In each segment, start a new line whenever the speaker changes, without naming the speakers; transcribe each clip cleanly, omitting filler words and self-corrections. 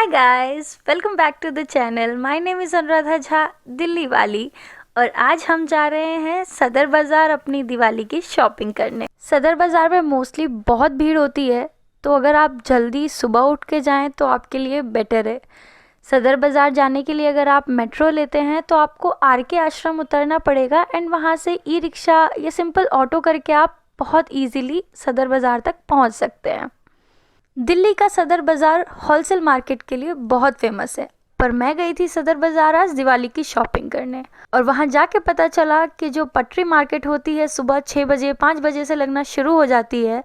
Hi guys, welcome back to the channel. My name is Anuradha Jha, Delhi वाली। और आज हम जा रहे हैं सदर बाज़ार अपनी दिवाली की शॉपिंग करने। सदर बाज़ार में मोस्टली बहुत भीड़ होती है, तो अगर आप जल्दी सुबह उठ के जाएं तो आपके लिए बेटर है। सदर बाज़ार जाने के लिए अगर आप मेट्रो लेते हैं तो आपको आर के आश्रम उतरना पड़ेगा एंड वहाँ से ई रिक्शा या सिंपल ऑटो करके आप बहुत ईजीली सदर बाज़ार तक पहुँच सकते हैं। दिल्ली का सदर बाज़ार होलसेल मार्केट के लिए बहुत फेमस है, पर मैं गई थी सदर बाज़ार आज दिवाली की शॉपिंग करने और वहाँ जाके पता चला कि जो पटरी मार्केट होती है सुबह 6 बजे 5 बजे से लगना शुरू हो जाती है।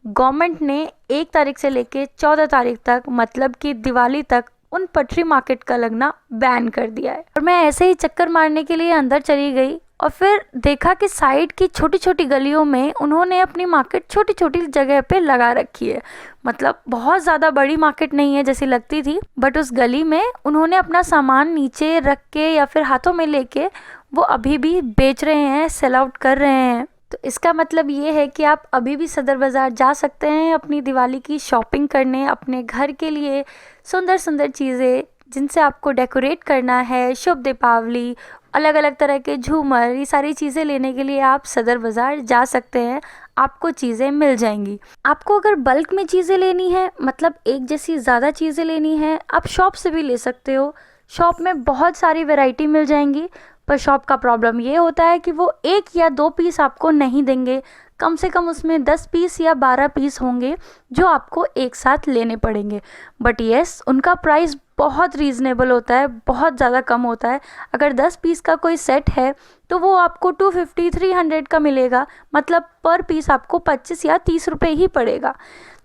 गवर्नमेंट ने 1 तारीख से लेके 14 तारीख तक, मतलब कि दिवाली तक, उन पटरी मार्केट का लगना बैन कर दिया है। और मैं ऐसे ही चक्कर मारने के लिए अंदर चली गई और फिर देखा कि साइड की छोटी छोटी गलियों में उन्होंने अपनी मार्केट छोटी छोटी जगह पे लगा रखी है। मतलब बहुत ज़्यादा बड़ी मार्केट नहीं है जैसी लगती थी, बट उस गली में उन्होंने अपना सामान नीचे रख के या फिर हाथों में लेके वो अभी भी बेच रहे हैं, सेल आउट कर रहे हैं। तो इसका मतलब ये है कि आप अभी भी सदर बाज़ार जा सकते हैं अपनी दिवाली की शॉपिंग करने, अपने घर के लिए सुंदर सुंदर चीज़ें जिनसे आपको डेकोरेट करना है, शुभ दीपावली, अलग अलग तरह के झूमर, ये सारी चीज़ें लेने के लिए आप सदर बाज़ार जा सकते हैं। आपको चीज़ें मिल जाएंगी। आपको अगर बल्क में चीज़ें लेनी है, मतलब एक जैसी ज़्यादा चीज़ें लेनी है, आप शॉप से भी ले सकते हो। शॉप में बहुत सारी वैरायटी मिल जाएंगी, पर शॉप का प्रॉब्लम ये होता है कि वो 1 या 2 पीस आपको नहीं देंगे। कम से कम उसमें 10 पीस या 12 पीस होंगे जो आपको एक साथ लेने पड़ेंगे। बट येस, उनका प्राइस बहुत रीज़नेबल होता है, बहुत ज़्यादा कम होता है। अगर 10 पीस का कोई सेट है तो वो आपको 250-300 का मिलेगा, मतलब पर पीस आपको 25 या 30 रुपये ही पड़ेगा।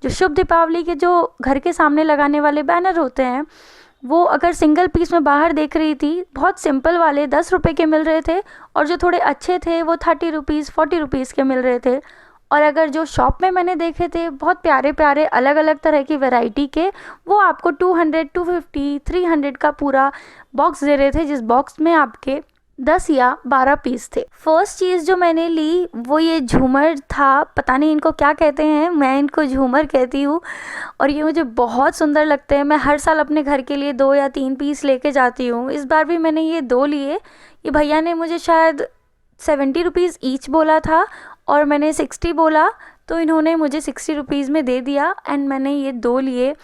जो शुभ दीपावली के जो घर के सामने लगाने वाले बैनर होते हैं, वो अगर सिंगल पीस में बाहर देख रही थी, बहुत सिंपल वाले 10 रुपये के मिल रहे थे, और जो थोड़े अच्छे थे वो 30 रुपीज़ 40 रुपीज़ के मिल रहे थे। और अगर जो शॉप में मैंने देखे थे बहुत प्यारे प्यारे अलग अलग तरह की वैरायटी के, वो आपको 200, 250, 300 का पूरा बॉक्स दे रहे थे, जिस बॉक्स में आपके 10 या 12 पीस थे। फर्स्ट चीज़ जो मैंने ली वो ये झूमर था। पता नहीं इनको क्या कहते हैं, मैं इनको झूमर कहती हूँ, और ये मुझे बहुत सुंदर लगते हैं। मैं हर साल अपने घर के लिए 2 या 3 पीस लेके जाती हूँ। इस बार भी मैंने ये 2 लिए। ये भैया ने मुझे शायद 70 रुपीज़ ईच बोला था और मैंने 60 बोला, तो इन्होंने मुझे 60 रुपीज़ में दे दिया एंड मैंने ये 2 लिए।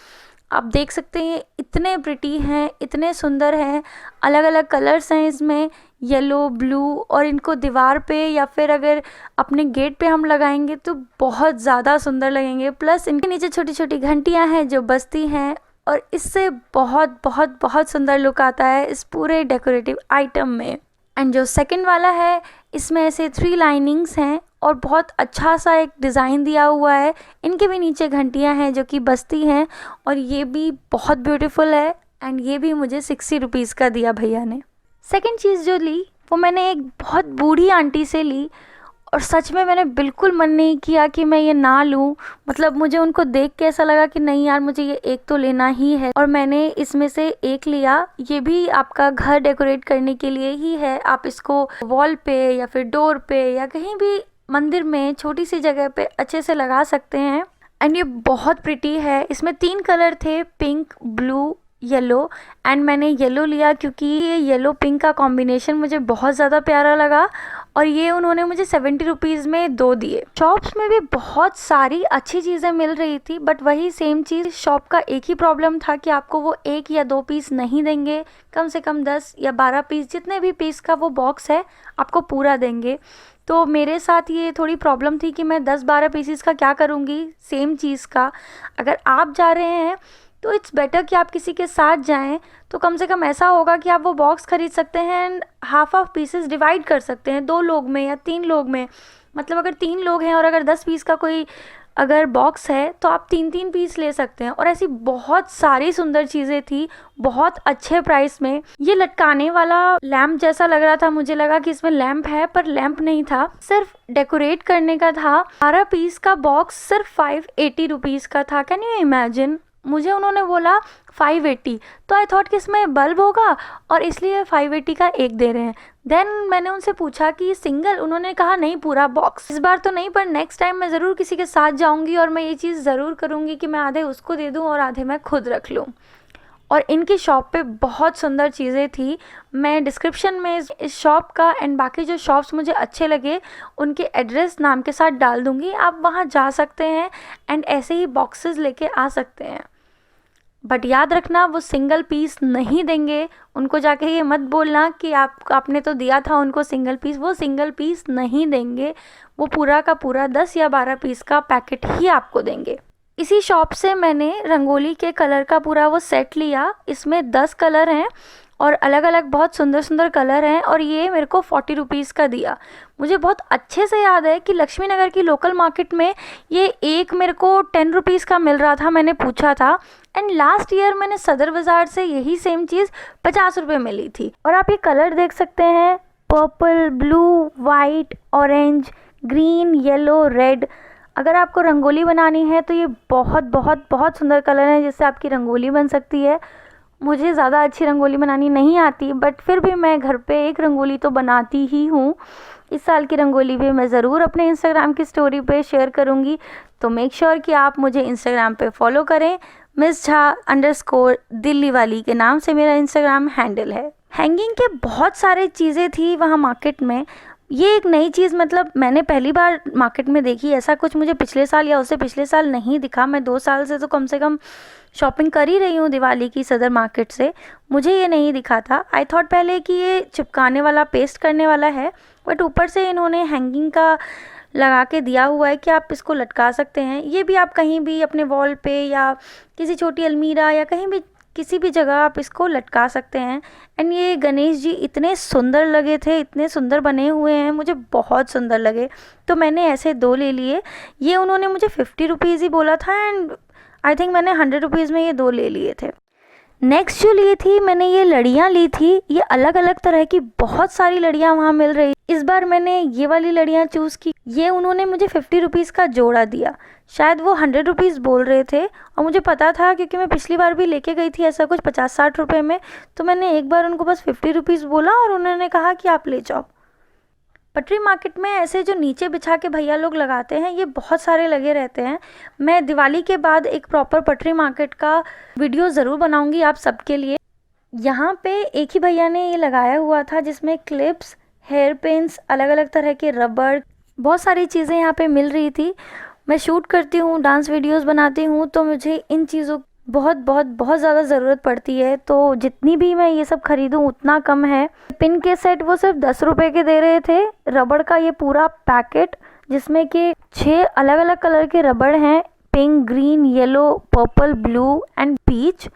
आप देख सकते हैं इतने प्रिटी हैं, इतने सुंदर हैं, अलग अलग कलर्स हैं इसमें, येलो, ब्लू, और इनको दीवार पे या फिर अगर अपने गेट पे हम लगाएंगे तो बहुत ज़्यादा सुंदर लगेंगे। प्लस इनके नीचे छोटी छोटी घंटियां हैं जो बजती हैं, और इससे बहुत बहुत बहुत सुंदर लुक आता है इस पूरे डेकोरेटिव आइटम में। एंड जो सेकंड वाला है, इसमें ऐसे 3 लाइनिंग्स हैं और बहुत अच्छा सा एक डिज़ाइन दिया हुआ है। इनके भी नीचे घंटियां हैं जो कि बजती हैं, और ये भी बहुत ब्यूटीफुल है। एंड ये भी मुझे 60 रुपीज़ का दिया भैया ने। सेकंड चीज़ जो ली वो मैंने एक बहुत बूढ़ी आंटी से ली, और सच में मैंने बिल्कुल मन नहीं किया कि मैं ये ना लूँ। मतलब मुझे उनको देख के ऐसा लगा कि नहीं यार, मुझे ये एक तो लेना ही है, और मैंने इसमें से एक लिया। ये भी आपका घर डेकोरेट करने के लिए ही है। आप इसको वॉल पे या फिर डोर पे या कहीं भी मंदिर में छोटी सी जगह पे अच्छे से लगा सकते हैं। एंड ये बहुत प्रिटी है। इसमें 3 कलर थे, पिंक, ब्लू, येलो, एंड मैंने येलो लिया क्योंकि ये येलो पिंक का कॉम्बिनेशन मुझे बहुत ज़्यादा प्यारा लगा, और ये उन्होंने मुझे 70 रुपीज़ में 2 दिए। शॉप्स में भी बहुत सारी अच्छी चीज़ें मिल रही थी, बट वही सेम चीज़, शॉप का एक ही प्रॉब्लम था कि आपको वो 1 या 2 पीस नहीं देंगे, कम से कम 10 या 12 पीस, जितने भी पीस का वो बॉक्स है आपको पूरा देंगे। तो मेरे साथ ये थोड़ी प्रॉब्लम थी कि मैं 10-12 पीसीस का क्या करूँगी सेम चीज़ का। अगर आप जा रहे हैं तो इट्स बेटर कि आप किसी के साथ जाएं, तो कम से कम ऐसा होगा कि आप वो बॉक्स खरीद सकते हैं एंड हाफ पीसेस डिवाइड कर सकते हैं 2 लोग में या 3 लोग में। मतलब अगर 3 लोग हैं और अगर 10 पीस का कोई अगर बॉक्स है तो आप 3-3 पीस ले सकते हैं। और ऐसी बहुत सारी सुंदर चीज़ें थी बहुत अच्छे प्राइस में। ये लटकाने वाला लैम्प जैसा लग रहा था, मुझे लगा कि इसमें लैम्प है, पर लैम्प नहीं था, सिर्फ डेकोरेट करने का था। 12 पीस का बॉक्स सिर्फ 580 रुपीज़ का था। Can you imagine? मुझे उन्होंने बोला 580, तो आई थॉट कि इसमें बल्ब होगा और इसलिए 580 का एक दे रहे हैं। देन मैंने उनसे पूछा कि सिंगल, उन्होंने कहा नहीं पूरा बॉक्स। इस बार तो नहीं, पर नेक्स्ट टाइम मैं ज़रूर किसी के साथ जाऊंगी और मैं ये चीज़ ज़रूर करूंगी कि मैं आधे उसको दे दूं और आधे मैं खुद रख लूं। और इनकी शॉप पे बहुत सुंदर चीज़ें थी। मैं डिस्क्रिप्शन में इस शॉप का एंड बाकी जो शॉप्स मुझे अच्छे लगे उनके एड्रेस नाम के साथ डाल दूँगी, आप वहाँ जा सकते हैं एंड ऐसे ही बॉक्सेस लेके आ सकते हैं। बट याद रखना वो सिंगल पीस नहीं देंगे, उनको जाके ये मत बोलना कि आपने तो दिया था उनको सिंगल पीस, वो सिंगल पीस नहीं देंगे, वो पूरा का पूरा 10 या 12 पीस का पैकेट ही आपको देंगे। इसी शॉप से मैंने रंगोली के कलर का पूरा वो सेट लिया, इसमें 10 कलर हैं और अलग अलग बहुत सुंदर सुंदर कलर हैं और ये मेरे को 40 रुपीज़ का दिया। मुझे बहुत अच्छे से याद है कि लक्ष्मी नगर की लोकल मार्केट में ये एक मेरे को 10 रुपीज़ का मिल रहा था, मैंने पूछा था। एंड लास्ट ईयर मैंने सदर बाज़ार से यही सेम चीज़ 50 रुपये में ली थी। और आप ये कलर देख सकते हैं, purple, blue, white, orange, green, yellow, red. अगर आपको रंगोली बनानी है तो ये बहुत बहुत बहुत सुंदर कलर है जिससे आपकी रंगोली बन सकती है। मुझे ज़्यादा अच्छी रंगोली बनानी नहीं आती, बट फिर भी मैं घर पे एक रंगोली तो बनाती ही हूँ। इस साल की रंगोली भी मैं ज़रूर अपने इंस्टाग्राम की स्टोरी पे शेयर करूँगी, तो मेक श्योर कि आप मुझे इंस्टाग्राम पे फॉलो करें। मिस झा _दिल्ली वाली के नाम से मेरा इंस्टाग्राम हैंडल है। हैंगिंग के बहुत सारे चीज़ें थी वहाँ मार्केट में। ये एक नई चीज़, मतलब मैंने पहली बार मार्केट में देखी, ऐसा कुछ मुझे पिछले साल या उससे पिछले साल नहीं दिखा। मैं 2 साल से तो कम से कम शॉपिंग कर ही रही हूँ दिवाली की सदर मार्केट से, मुझे ये नहीं दिखा था। आई थॉट पहले कि ये चिपकाने वाला, पेस्ट करने वाला है, बट ऊपर से इन्होंने हैंगिंग का लगा के दिया हुआ है कि आप इसको लटका सकते हैं। ये भी आप कहीं भी अपने वॉल पे या किसी छोटी अलमीरा या कहीं भी किसी भी जगह आप इसको लटका सकते हैं। एंड ये गणेश जी इतने सुंदर लगे थे, इतने सुंदर बने हुए हैं, मुझे बहुत सुंदर लगे, तो मैंने ऐसे 2 ले लिए। ये उन्होंने मुझे 50 रुपीज़ ही बोला था एंड आई थिंक मैंने 100 रुपीज़ में ये 2 ले लिए थे। नेक्स्ट जो ली थी मैंने, ये लड़ियाँ ली थी। ये अलग अलग तरह की बहुत सारी लड़ियाँ वहाँ मिल रही। इस बार मैंने ये वाली लड़ियाँ चूज़ की। ये उन्होंने मुझे 50 रुपीज़ का जोड़ा दिया, शायद वो 100 रुपीज़ बोल रहे थे और मुझे पता था क्योंकि मैं पिछली बार भी लेके गई थी ऐसा कुछ 50-60 रुपये में, तो मैंने एक बार उनको बस 50 रुपीज़ बोला और उन्होंने कहा कि आप ले जाओ। पटरी मार्केट में ऐसे जो नीचे बिछा के भैया लोग लगाते हैं, ये बहुत सारे लगे रहते हैं। मैं दिवाली के बाद एक प्रॉपर पटरी मार्केट का वीडियो ज़रूर बनाऊंगी आप सबके लिए। यहाँ पे एक ही भैया ने ये लगाया हुआ था जिसमें क्लिप्स, हेयर पिन्स, अलग अलग तरह के रबड़, बहुत सारी चीज़ें यहाँ पे मिल रही थी। मैं शूट करती हूँ, डांस वीडियोस बनाती हूँ, तो मुझे इन चीज़ों बहुत बहुत बहुत ज़्यादा ज़रूरत पड़ती है, तो जितनी भी मैं ये सब खरीदूँ उतना कम है। पिन के सेट वो सिर्फ 10 रुपये के दे रहे थे। रबड़ का ये पूरा पैकेट जिसमें कि 6 अलग अलग कलर के रबड़ हैं, pink, green, yellow, purple, blue and peach,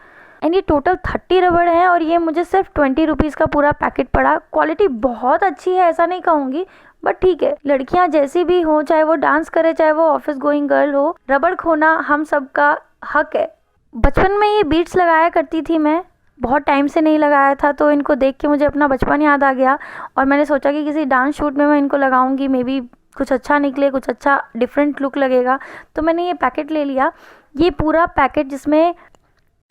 and ये टोटल 30 रबड़ हैं और ये मुझे सिर्फ 20 रुपीज़ का पूरा पैकेट पड़ा। क्वालिटी बहुत अच्छी है, ऐसा नहीं कहूँगी, बट ठीक है, लड़कियाँ जैसी भी हों, चाहे वो डांस करे चाहे वो ऑफिस गोइंग गर्ल हो, रबड़ खोना हम सब का हक है। बचपन में ये बीट्स लगाया करती थी मैं, बहुत टाइम से नहीं लगाया था, तो इनको देख के मुझे अपना बचपन याद आ गया और मैंने सोचा कि किसी डांस शूट में मैं इनको लगाऊंगी, मे बी कुछ अच्छा निकले, कुछ अच्छा डिफरेंट लुक लगेगा, तो मैंने ये पैकेट ले लिया। ये पूरा पैकेट जिसमें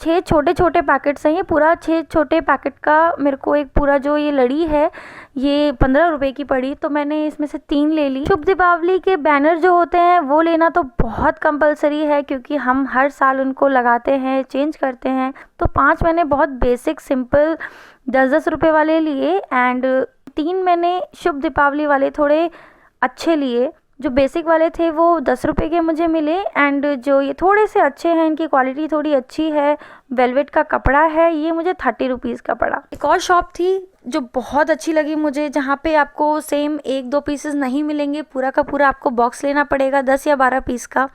6 छोटे छोटे पैकेट्स हैं, ये पूरा 6 छोटे पैकेट का मेरे को एक पूरा जो ये लड़ी है ये 15 रुपए की पड़ी, तो मैंने इसमें से 3 ले ली। शुभ दीपावली के बैनर जो होते हैं वो लेना तो बहुत कंपलसरी है क्योंकि हम हर साल उनको लगाते हैं, चेंज करते हैं, तो 5 मैंने बहुत बेसिक सिंपल 10-10 रुपये वाले लिए एंड 3 मैंने शुभ दीपावली वाले थोड़े अच्छे लिए। जो बेसिक वाले थे वो 10 रुपये के मुझे मिले एंड जो ये थोड़े से अच्छे हैं, इनकी क्वालिटी थोड़ी अच्छी है, वेलवेट का कपड़ा है, ये मुझे 30 रुपीज़ का पड़ा। एक और शॉप थी जो बहुत अच्छी लगी मुझे, जहाँ पे आपको सेम 1-2 पीसेस नहीं मिलेंगे, पूरा का पूरा आपको बॉक्स लेना पड़ेगा 10 या 12 पीस का।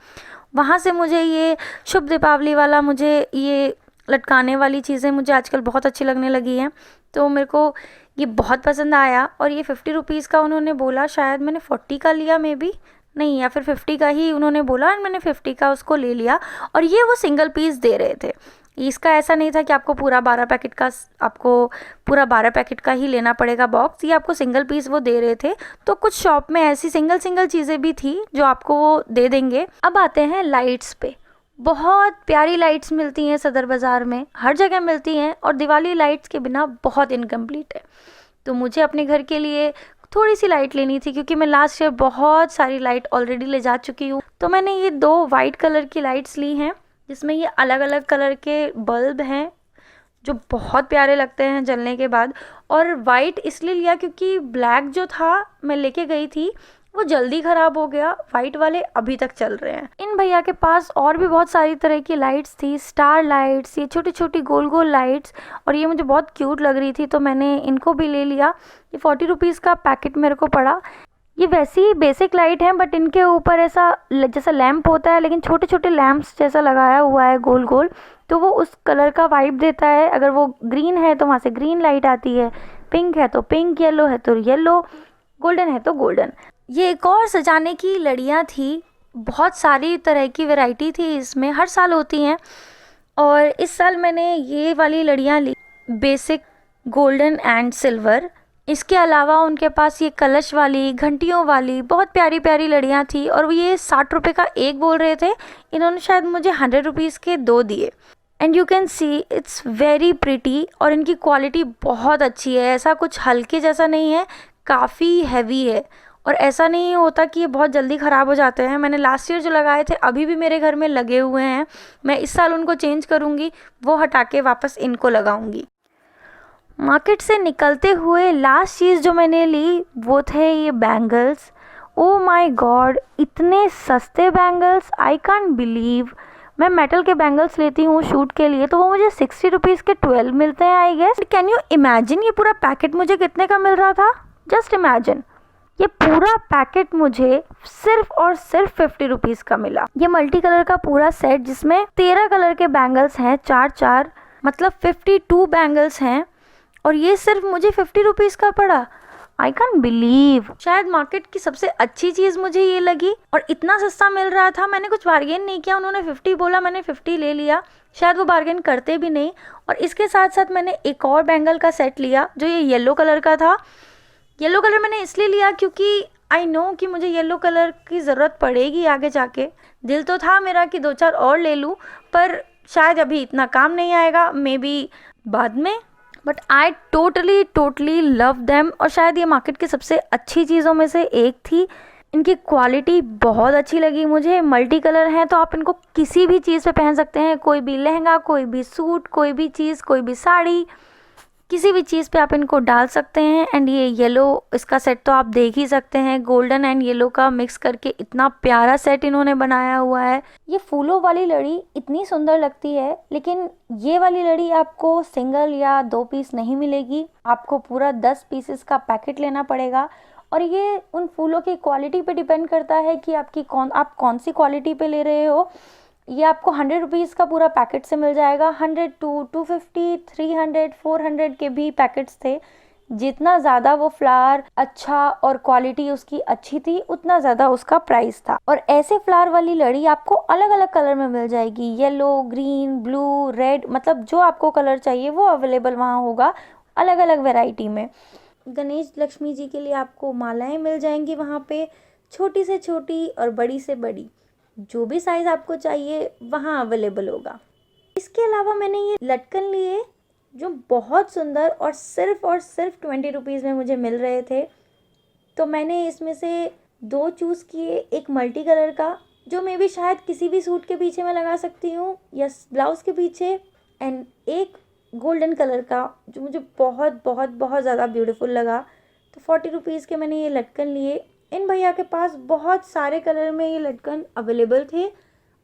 वहाँ से मुझे ये शुभ दीपावली वाला, मुझे ये लटकाने वाली चीज़ें मुझे आजकल बहुत अच्छी लगने लगी हैं, तो मेरे को ये बहुत पसंद आया। और ये 50 रुपीज़ का उन्होंने बोला, शायद मैंने 40 का लिया मे बी, नहीं, या फिर 50 का ही उन्होंने बोला और मैंने 50 का उसको ले लिया। और ये वो सिंगल पीस दे रहे थे, इसका ऐसा नहीं था कि आपको पूरा 12 पैकेट का ही लेना पड़ेगा बॉक्स, ये आपको सिंगल पीस वो दे रहे थे। तो कुछ शॉप में ऐसी सिंगल चीज़ें भी थी जो आपको वो दे देंगे। अब आते हैं लाइट्स पे। बहुत प्यारी लाइट्स मिलती हैं सदर बाज़ार में, हर जगह मिलती हैं और दिवाली लाइट्स के बिना बहुत इनकम्प्लीट है, तो मुझे अपने घर के लिए थोड़ी सी लाइट लेनी थी क्योंकि मैं लास्ट ईयर बहुत सारी लाइट ऑलरेडी ले जा चुकी हूँ। तो मैंने ये 2 वाइट कलर की लाइट्स ली हैं जिसमें ये अलग अलग कलर के बल्ब हैं, जो बहुत प्यारे लगते हैं जलने के बाद। और वाइट इसलिए लिया क्योंकि ब्लैक जो था मैं लेके गई थी वो जल्दी ख़राब हो गया, वाइट वाले अभी तक चल रहे हैं। इन भैया के पास और भी बहुत सारी तरह की लाइट्स थी, स्टार लाइट्स, ये छोटी छोटी गोल गोल लाइट्स, और ये मुझे बहुत क्यूट लग रही थी तो मैंने इनको भी ले लिया। ये 40 रुपीज़ का पैकेट मेरे को पड़ा। ये वैसी ही बेसिक लाइट है बट इनके ऊपर ऐसा जैसा लैंप होता है लेकिन छोटे छोटे लैंप्स जैसा लगाया हुआ है गोल गोल, तो वो उस कलर का वाइब देता है। अगर वो ग्रीन है तो वहाँ से ग्रीन लाइट आती है, पिंक है तो पिंक, येलो है तो येलो, गोल्डन है तो गोल्डन। ये एक और सजाने की लड़ियाँ थी, बहुत सारी तरह की वैरायटी थी इसमें, हर साल होती हैं। और इस साल मैंने ये वाली लड़ियाँ ली, बेसिक गोल्डन एंड सिल्वर। इसके अलावा उनके पास ये कलश वाली, घंटियों वाली बहुत प्यारी प्यारी लड़ियाँ थी, और ये 60 रुपये का एक बोल रहे थे, इन्होंने शायद मुझे 100 रुपीज़ के 2 दिए। And you can see it's very pretty, और इनकी क्वालिटी बहुत अच्छी है, ऐसा कुछ हल्के जैसा नहीं है, काफ़ी हैवी है। और ऐसा नहीं होता कि ये बहुत जल्दी ख़राब हो जाते हैं। मैंने लास्ट ईयर जो लगाए थे अभी भी मेरे घर में लगे हुए हैं, मैं इस साल उनको चेंज करूँगी, वो हटा के वापस इनको लगाऊँगी। मार्केट से निकलते हुए लास्ट चीज़ जो मैंने ली वो थे ये बैंगल्स। ओ माय गॉड, इतने सस्ते बैंगल्स, आई कांट बिलीव। मैं मेटल के बैंगल्स लेती हूँ शूट के लिए तो वो मुझे 60 रुपीज़ के 12 मिलते हैं I guess. Can you imagine ये पूरा पैकेट मुझे कितने का मिल रहा था? जस्ट इमेजिन, ये पूरा पैकेट मुझे सिर्फ और सिर्फ 50 रुपीज़ का मिला। ये मल्टी कलर का पूरा सेट जिसमें 13 कलर के बैंगल्स हैं, 4 मतलब 52 बैंगल्स हैं, और ये सिर्फ मुझे 50 रुपीज़ का पड़ा। I can't believe. शायद मार्केट की सबसे अच्छी चीज़ मुझे ये लगी, और इतना सस्ता मिल रहा था, मैंने कुछ बार्गेन नहीं किया, उन्होंने 50 बोला, मैंने 50 ले लिया। शायद वो बार्गेन करते भी नहीं। और इसके साथ साथ मैंने एक और बैंगल का सेट लिया जो ये येलो कलर का था। येलो कलर मैंने इसलिए लिया क्योंकि आई नो कि मुझे येलो कलर की ज़रूरत पड़ेगी आगे जाके। दिल तो था मेरा कि 2-4 और ले लूँ, पर शायद अभी इतना काम नहीं आएगा, मे बी बाद में। But I totally love them, और शायद ये मार्केट की सबसे अच्छी चीज़ों में से एक थी। इनकी क्वालिटी बहुत अच्छी लगी मुझे, मल्टी कलर हैं तो आप इनको किसी भी चीज़ पे पहन सकते हैं, कोई भी लहंगा, कोई भी सूट, कोई भी चीज़, कोई भी साड़ी, किसी भी चीज़ पे आप इनको डाल सकते हैं। एंड ये येलो, इसका सेट तो आप देख ही सकते हैं, गोल्डन एंड येलो का मिक्स करके इतना प्यारा सेट इन्होंने बनाया हुआ है। ये फूलों वाली लड़ी इतनी सुंदर लगती है, लेकिन ये वाली लड़ी आपको सिंगल या 2 पीस नहीं मिलेगी, आपको पूरा 10 पीसेस का पैकेट लेना पड़ेगा। और ये उन फूलों की क्वालिटी पे डिपेंड करता है कि आप कौन सी क्वालिटी पे ले रहे हो। ये आपको 100 रुपीज़ का पूरा पैकेट से मिल जाएगा। 100 टू 250, 300, 400 के भी पैकेट्स थे। जितना ज़्यादा वो फ्लावर अच्छा और क्वालिटी उसकी अच्छी थी, उतना ज़्यादा उसका प्राइस था। और ऐसे फ्लावर वाली लड़ी आपको अलग अलग कलर में मिल जाएगी, येलो, ग्रीन, ब्लू, रेड, मतलब जो आपको कलर चाहिए वो अवेलेबल वहाँ होगा अलग अलग वैरायटी में। गणेश लक्ष्मी जी के लिए आपको मालाएं मिल जाएंगी वहाँ पे, छोटी से छोटी और बड़ी से बड़ी, जो भी साइज़ आपको चाहिए वहाँ अवेलेबल होगा। इसके अलावा मैंने ये लटकन लिए जो बहुत सुंदर और सिर्फ 20 रुपीज़ में मुझे मिल रहे थे। तो मैंने इसमें से 2 चूज़ किए, एक मल्टी कलर का जो मैं भी शायद किसी भी सूट के पीछे मैं लगा सकती हूँ या ब्लाउज़ के पीछे, एंड एक गोल्डन कलर का जो मुझे बहुत बहुत बहुत ज़्यादा ब्यूटीफुल लगा। तो 40 रुपीज़ के मैंने ये लटकन लिए। इन भैया के पास बहुत सारे कलर में ये लटकन अवेलेबल थे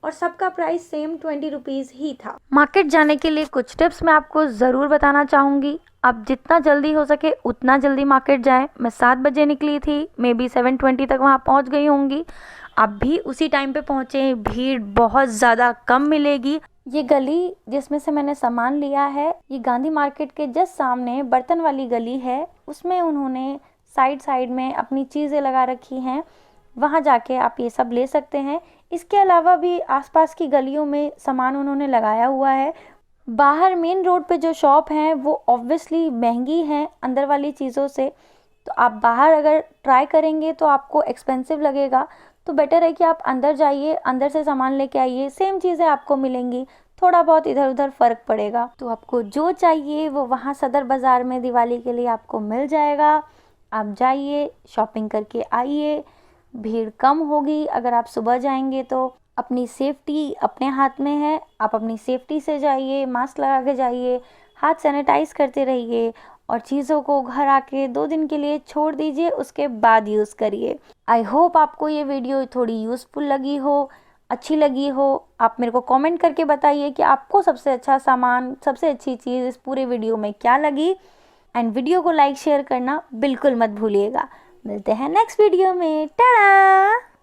और सबका प्राइस सेम 20 रुपीज़ ही था। मार्केट जाने के लिए कुछ टिप्स मैं आपको ज़रूर बताना चाहूँगी। आप जितना जल्दी हो सके उतना जल्दी मार्केट जाएं। मैं 7 बजे निकली थी, मे बी 7:20 तक वहाँ पहुँच गई होंगी। आप भी उसी टाइम पे पहुँचे, भीड़ बहुत ज़्यादा कम मिलेगी। ये गली जिसमें से मैंने सामान लिया है, ये गांधी मार्केट के जस्ट सामने बर्तन वाली गली है, उसमें उन्होंने साइड में अपनी चीज़ें लगा रखी हैं, वहाँ जाके आप ये सब ले सकते हैं। इसके अलावा भी आसपास की गलियों में सामान उन्होंने लगाया हुआ है। बाहर मेन रोड पे जो शॉप हैं वो ऑब्वियसली महंगी हैं अंदर वाली चीज़ों से, तो आप बाहर अगर ट्राई करेंगे तो आपको एक्सपेंसिव लगेगा। तो बेटर है कि आप अंदर जाइए, अंदर से सामान लेके आइए, सेम चीज़ें आपको मिलेंगी, थोड़ा बहुत इधर उधर फ़र्क पड़ेगा। तो आपको जो चाहिए वो वहाँ सदर बाज़ार में दिवाली के लिए आपको मिल जाएगा। आप जाइए, शॉपिंग करके आइए, भीड़ कम होगी अगर आप सुबह जाएंगे तो। अपनी सेफ्टी अपने हाथ में है, आप अपनी सेफ्टी से जाइए, मास्क लगा के जाइए, हाथ सैनिटाइज करते रहिए और चीज़ों को घर आके 2 दिन के लिए छोड़ दीजिए, उसके बाद यूज़ करिए। आई होप आपको ये वीडियो थोड़ी यूज़फुल लगी हो, अच्छी लगी हो। आप मेरे को कमेंट करके बताइए कि आपको सबसे अच्छा सामान, सबसे अच्छी चीज़ इस पूरे वीडियो में क्या लगी। एंड वीडियो को लाइक शेयर करना बिल्कुल मत भूलिएगा। मिलते हैं नेक्स्ट वीडियो में। टाटा।